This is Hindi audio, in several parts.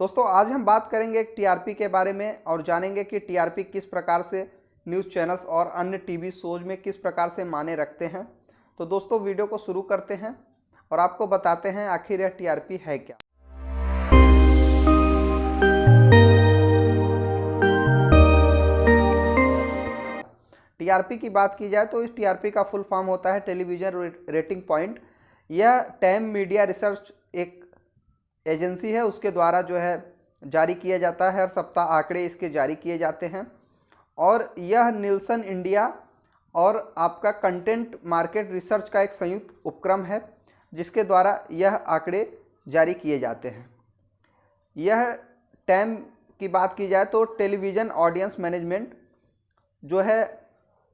दोस्तों आज हम बात करेंगे एक टीआरपी के बारे में और जानेंगे कि टीआरपी किस प्रकार से न्यूज़ चैनल्स और अन्य टीवी शोज में किस प्रकार से माने रखते हैं। तो दोस्तों वीडियो को शुरू करते हैं और आपको बताते हैं आखिर यह टीआरपी है क्या। टीआरपी की बात की जाए तो इस टीआरपी का फुल फॉर्म होता है टेलीविज़न रेटिंग पॉइंट। यह टाइम मीडिया रिसर्च एक एजेंसी है, उसके द्वारा जो है जारी किया जाता है। हर सप्ताह आंकड़े इसके जारी किए जाते हैं और यह निल्सन इंडिया और आपका कंटेंट मार्केट रिसर्च का एक संयुक्त उपक्रम है जिसके द्वारा यह आंकड़े जारी किए जाते हैं। यह टाइम की बात की जाए तो टेलीविज़न ऑडियंस मैनेजमेंट जो है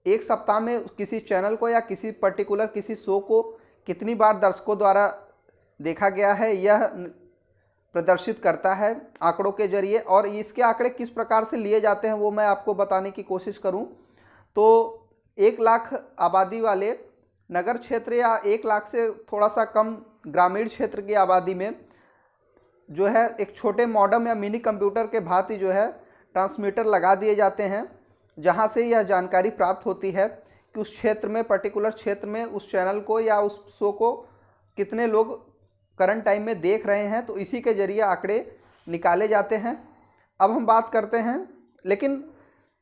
एक सप्ताह में किसी चैनल को या किसी पर्टिकुलर किसी शो को कितनी बार दर्शकों द्वारा देखा गया है यह प्रदर्शित करता है आंकड़ों के जरिए। और इसके आंकड़े किस प्रकार से लिए जाते हैं वो मैं आपको बताने की कोशिश करूं तो 1 लाख आबादी वाले नगर क्षेत्र या 1 लाख से थोड़ा सा कम ग्रामीण क्षेत्र की आबादी में जो है एक छोटे मॉडम या मिनी कंप्यूटर के भांति जो है ट्रांसमीटर लगा दिए जाते हैं, जहां से यह जानकारी प्राप्त होती है कि उस क्षेत्र में पर्टिकुलर क्षेत्र में उस चैनल को या उस शो को कितने लोग करंट टाइम में देख रहे हैं। तो इसी के जरिए आंकड़े निकाले जाते हैं। अब हम बात करते हैं, लेकिन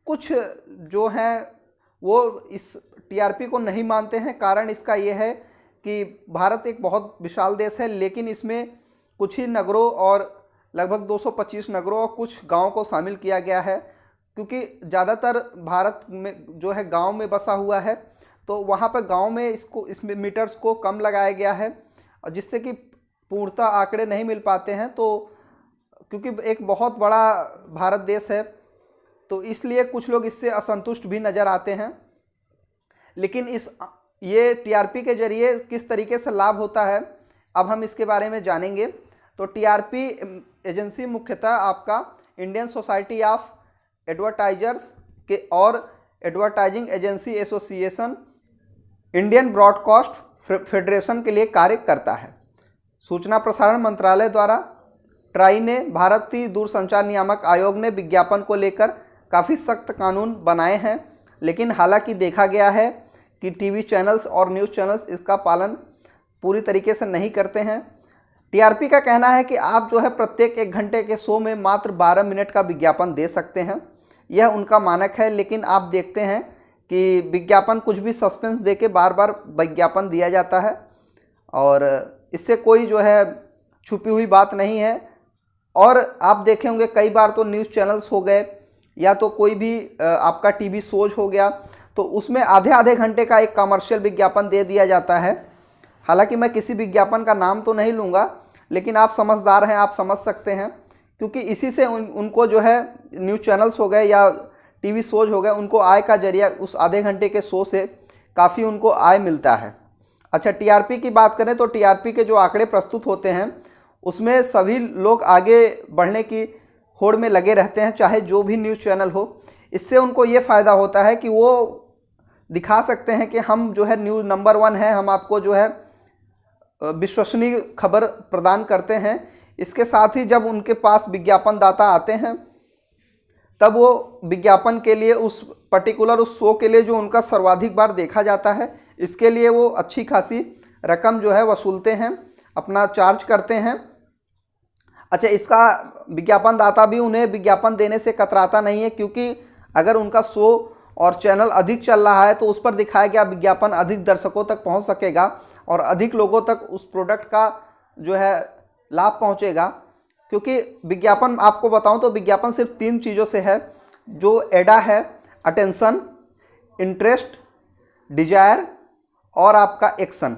कुछ जो हैं वो इस टीआरपी को नहीं मानते हैं। कारण इसका ये है कि भारत एक बहुत विशाल देश है, लेकिन इसमें कुछ ही नगरों और लगभग 225 नगरों और कुछ गाँव को शामिल किया गया है, क्योंकि ज़्यादातर भारत में जो है गांव में बसा हुआ है। तो वहाँ पर गांव में इसमें मीटर्स को कम लगाया गया है और जिससे कि पूर्णतः आंकड़े नहीं मिल पाते हैं। तो क्योंकि एक बहुत बड़ा भारत देश है तो इसलिए कुछ लोग इससे असंतुष्ट भी नज़र आते हैं। लेकिन ये टीआरपी के जरिए किस तरीके से लाभ होता है अब हम इसके बारे में जानेंगे। तो टीआरपी एजेंसी मुख्यतः आपका इंडियन सोसाइटी ऑफ एडवर्टाइजर्स के और advertising agency association, Indian broadcast federation के लिए कार्य करता है। सूचना प्रसारण मंत्रालय द्वारा ट्राई ने भारतीय दूरसंचार नियामक आयोग ने विज्ञापन को लेकर काफ़ी सख्त कानून बनाए हैं, लेकिन हालांकि देखा गया है कि टीवी चैनल्स और न्यूज़ चैनल्स इसका पालन पूरी तरीके से नहीं करते हैं। टीआरपी का कहना है कि आप जो है प्रत्येक 1 घंटे के शो में मात्र 12 मिनट का विज्ञापन दे सकते हैं, यह उनका मानक है। लेकिन आप देखते हैं कि विज्ञापन कुछ भी सस्पेंस देके बार बार विज्ञापन दिया जाता है और इससे कोई जो है छुपी हुई बात नहीं है। और आप देखे होंगे कई बार तो न्यूज़ चैनल्स हो गए या तो कोई भी आपका टीवी शोज हो गया तो उसमें आधे घंटे का एक कमर्शियल विज्ञापन दे दिया जाता है। हालांकि मैं किसी विज्ञापन का नाम तो नहीं लूँगा, लेकिन आप समझदार हैं, आप समझ सकते हैं, क्योंकि इसी से उनको जो है न्यूज़ चैनल्स हो गए या टीवी शोज हो गए उनको आय का जरिया उस आधे घंटे के शो से काफ़ी उनको आय मिलता है। अच्छा, टीआरपी की बात करें तो टीआरपी के जो आंकड़े प्रस्तुत होते हैं उसमें सभी लोग आगे बढ़ने की होड़ में लगे रहते हैं, चाहे जो भी न्यूज़ चैनल हो। इससे उनको ये फ़ायदा होता है कि वो दिखा सकते हैं कि हम जो है न्यूज़ नंबर 1 है, हम आपको जो है विश्वसनीय खबर प्रदान करते हैं। इसके साथ ही जब उनके पास विज्ञापन दाता आते हैं तब वो विज्ञापन के लिए उस पर्टिकुलर उस शो के लिए जो उनका सर्वाधिक बार देखा जाता है इसके लिए वो अच्छी खासी रकम जो है वसूलते हैं, अपना चार्ज करते हैं। अच्छा, इसका विज्ञापन दाता भी उन्हें विज्ञापन देने से कतराता नहीं है, क्योंकि अगर उनका शो और चैनल अधिक चल रहा है तो उस पर दिखाया गया विज्ञापन अधिक दर्शकों तक पहुंच सकेगा और अधिक लोगों तक उस प्रोडक्ट का जो है लाभ पहुंचेगा। क्योंकि विज्ञापन आपको बताऊं तो विज्ञापन सिर्फ 3 चीज़ों से है, जो एडा है, अटेंशन, इंटरेस्ट, डिजायर और आपका एक्शन।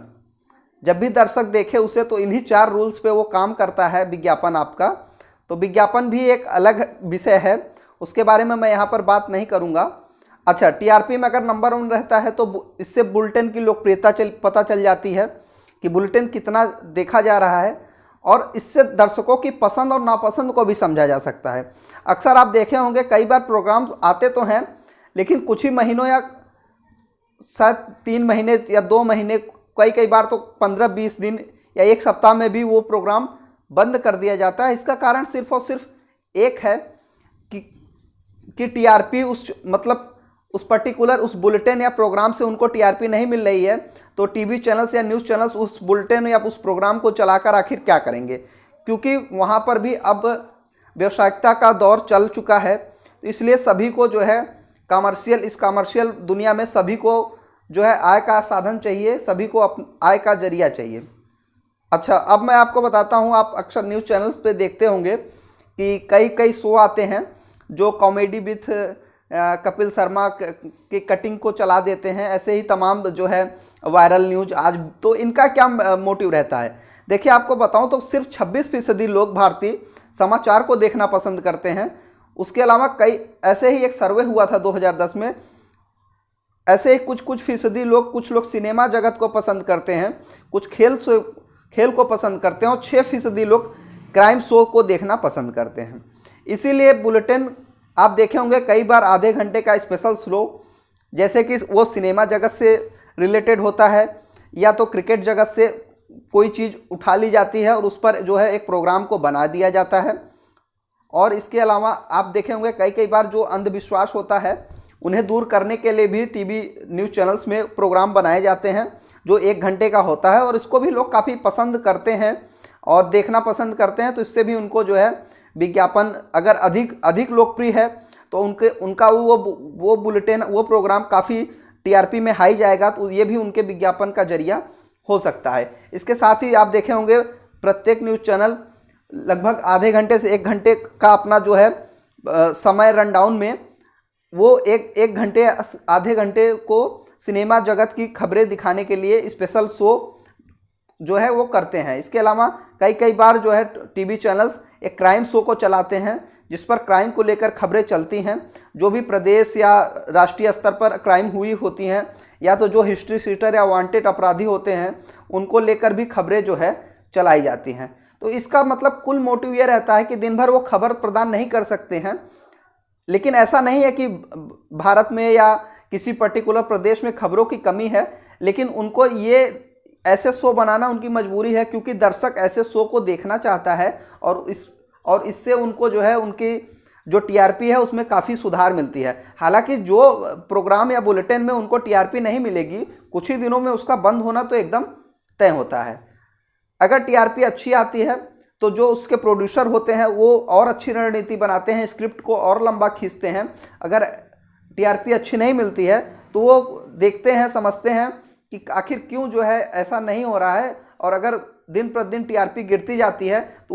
जब भी दर्शक देखे उसे तो इन्हीं 4 रूल्स पे वो काम करता है विज्ञापन आपका। तो विज्ञापन भी एक अलग विषय है, उसके बारे में मैं यहाँ पर बात नहीं करूँगा। अच्छा, टीआरपी में अगर नंबर 1 रहता है तो इससे बुलेटिन की लोकप्रियता पता चल जाती है कि बुलेटिन कितना देखा जा रहा है और इससे दर्शकों की पसंद और नापसंद को भी समझा जा सकता है। अक्सर आप देखे होंगे कई बार प्रोग्राम्स आते तो हैं लेकिन कुछ ही महीनों या शायद 3 महीने या 2 महीने, कई बार तो 15-20 दिन या 1 सप्ताह में भी वो प्रोग्राम बंद कर दिया जाता है। इसका कारण सिर्फ और सिर्फ एक है कि टीआरपी उस पर्टिकुलर उस बुलेटिन या प्रोग्राम से उनको टीआरपी नहीं मिल रही है, तो टीवी चैनल्स या न्यूज़ चैनल्स उस बुलेटिन या उस प्रोग्राम को चलाकर आखिर क्या करेंगे, क्योंकि वहाँ पर भी अब व्यावसायिकता का दौर चल चुका है। तो इसलिए सभी को जो है इस कमर्शियल दुनिया में सभी को जो है आय का साधन चाहिए, सभी को आय का जरिया चाहिए। अच्छा, अब मैं आपको बताता हूँ, आप अक्सर न्यूज़ चैनल्स पे देखते होंगे कि कई शो आते हैं जो कॉमेडी विथ कपिल शर्मा के कटिंग को चला देते हैं। ऐसे ही तमाम जो है वायरल न्यूज आज, तो इनका क्या मोटिव रहता है? देखिए, आपको बताऊं तो सिर्फ 26% लोग भारतीय समाचार को देखना पसंद करते हैं। उसके अलावा कई ऐसे ही एक सर्वे हुआ था 2010 में, ऐसे ही कुछ फीसदी लोग, कुछ लोग सिनेमा जगत को पसंद करते हैं, कुछ खेल को पसंद करते हैं, और 6% लोग क्राइम शो को देखना पसंद करते हैं। इसीलिए बुलेटिन आप देखे होंगे कई बार आधे घंटे का स्पेशल शो, जैसे कि वो सिनेमा जगत से रिलेटेड होता है या तो क्रिकेट जगत से कोई चीज़ उठा ली जाती है और उस पर जो है एक प्रोग्राम को बना दिया जाता है। और इसके अलावा आप देखे होंगे कई बार जो अंधविश्वास होता है उन्हें दूर करने के लिए भी टीवी न्यूज़ चैनल्स में प्रोग्राम बनाए जाते हैं जो 1 घंटे का होता है, और इसको भी लोग काफ़ी पसंद करते हैं और देखना पसंद करते हैं। तो इससे भी उनको जो है विज्ञापन अगर अधिक लोकप्रिय है तो उनका वो बुलेटिन, वो प्रोग्राम काफ़ी टीआरपी में हाई जाएगा, तो ये भी उनके विज्ञापन का जरिया हो सकता है। इसके साथ ही आप देखे होंगे प्रत्येक न्यूज़ चैनल लगभग आधे घंटे से 1 घंटे का अपना जो है समय रन डाउन में वो एक घंटे आधे घंटे को सिनेमा जगत की खबरें दिखाने के लिए स्पेशल शो जो है वो करते हैं। इसके अलावा कई बार जो है टीवी चैनल्स एक क्राइम शो को चलाते हैं जिस पर क्राइम को लेकर खबरें चलती हैं, जो भी प्रदेश या राष्ट्रीय स्तर पर क्राइम हुई होती हैं या तो जो हिस्ट्री शीटर या वांटेड अपराधी होते हैं उनको लेकर भी खबरें जो है चलाई जाती हैं। तो इसका मतलब कुल मोटिव ये रहता है कि दिन भर वो खबर प्रदान नहीं कर सकते हैं, लेकिन ऐसा नहीं है कि भारत में या किसी पर्टिकुलर प्रदेश में खबरों की कमी है, लेकिन उनको ये ऐसे शो बनाना उनकी मजबूरी है क्योंकि दर्शक ऐसे शो को देखना चाहता है और इससे उनको जो है उनकी जो टीआरपी है उसमें काफ़ी सुधार मिलती है। हालांकि जो प्रोग्राम या बुलेटिन में उनको टीआरपी नहीं मिलेगी, कुछ ही दिनों में उसका बंद होना तो एकदम तय होता है। अगर टीआरपी अच्छी आती है तो जो उसके प्रोड्यूसर होते हैं वो और अच्छी रणनीति बनाते हैं, स्क्रिप्ट को और लंबा खींचते हैं। अगर टीआरपी अच्छी नहीं मिलती है तो वो देखते हैं, समझते हैं कि आखिर क्यों जो है ऐसा नहीं हो रहा है, और अगर दिन प्रतिदिन टीआरपी गिरती जाती है तो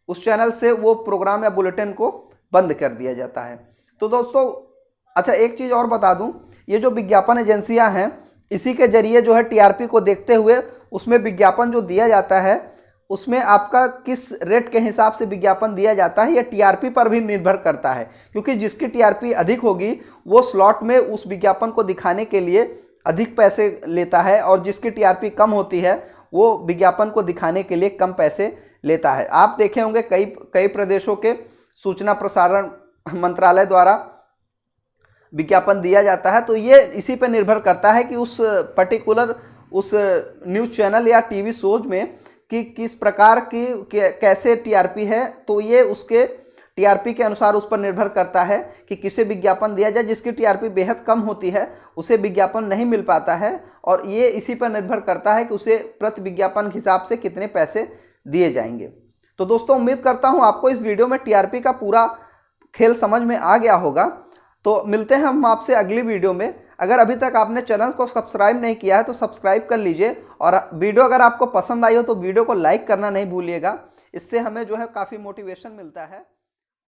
उस चैनल से वो प्रोग्राम या बुलेटिन को बंद कर दिया जाता है। तो दोस्तों, अच्छा एक चीज़ और बता दूं, ये जो विज्ञापन एजेंसियां हैं इसी के जरिए जो है टीआरपी को देखते हुए उसमें विज्ञापन जो दिया जाता है उसमें आपका किस रेट के हिसाब से विज्ञापन दिया जाता है, यह टीआरपी पर भी निर्भर करता है, क्योंकि जिसकी टीआरपी अधिक होगी वो स्लॉट में उस विज्ञापन को दिखाने के लिए अधिक पैसे लेता है, और जिसकी टीआरपी कम होती है वो विज्ञापन को दिखाने के लिए कम पैसे लेता है। आप देखे होंगे कई प्रदेशों के सूचना प्रसारण मंत्रालय द्वारा विज्ञापन दिया जाता है। तो ये इसी पर निर्भर करता है कि उस पर्टिकुलर उस न्यूज़ चैनल या टीवी शोज में कि किस प्रकार की कैसे टीआरपी है, तो ये उसके टीआरपी के अनुसार उस पर निर्भर करता है कि किसे विज्ञापन दिया जाए। जिसकी टीआरपी बेहद कम होती है उसे विज्ञापन नहीं मिल पाता है, और ये इसी पर निर्भर करता है कि उसे प्रति विज्ञापन के हिसाब से कितने पैसे दिए जाएंगे। तो दोस्तों, उम्मीद करता हूँ आपको इस वीडियो में टीआरपी का पूरा खेल समझ में आ गया होगा। तो मिलते हैं हम आपसे अगली वीडियो में। अगर अभी तक आपने चैनल को सब्सक्राइब नहीं किया है तो सब्सक्राइब कर लीजिए, और वीडियो अगर आपको पसंद आई हो तो वीडियो को लाइक करना नहीं भूलिएगा। इससे हमें जो है काफ़ी मोटिवेशन मिलता है।